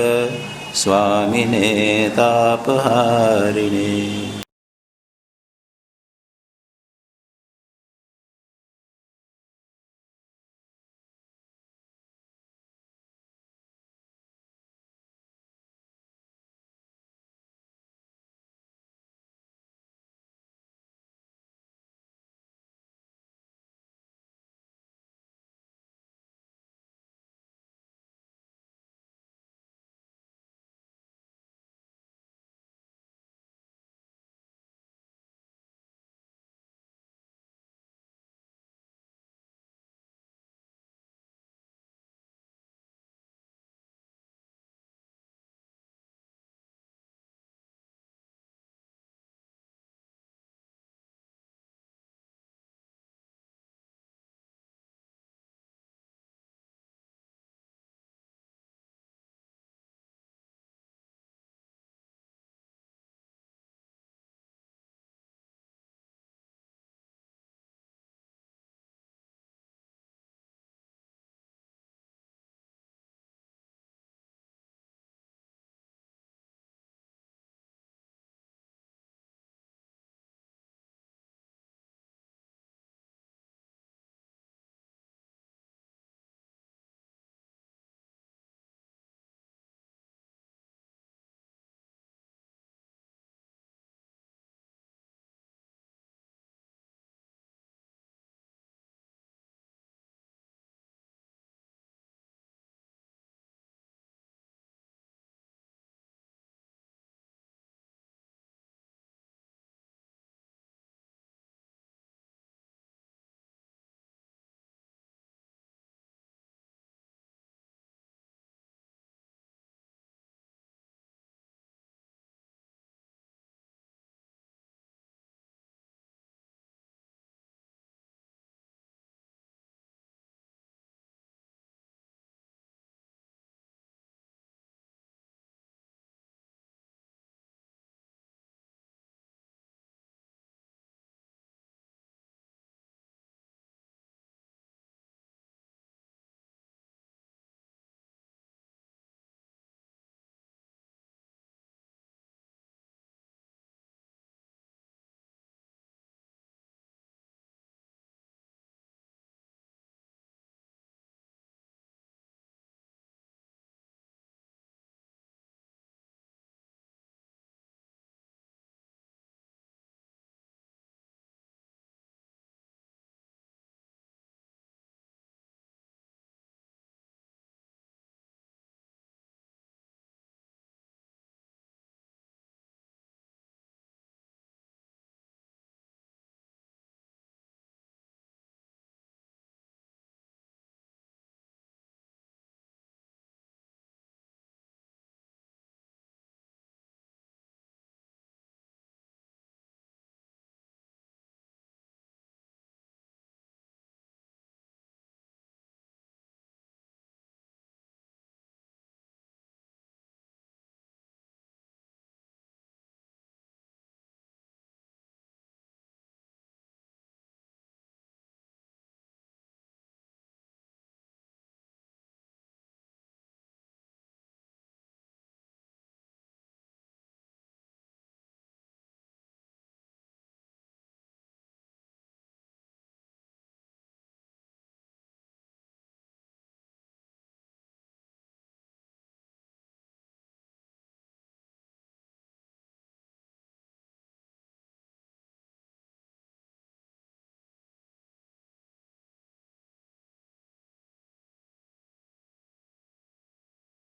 Speaker 1: स्वामिने तापहारिणे।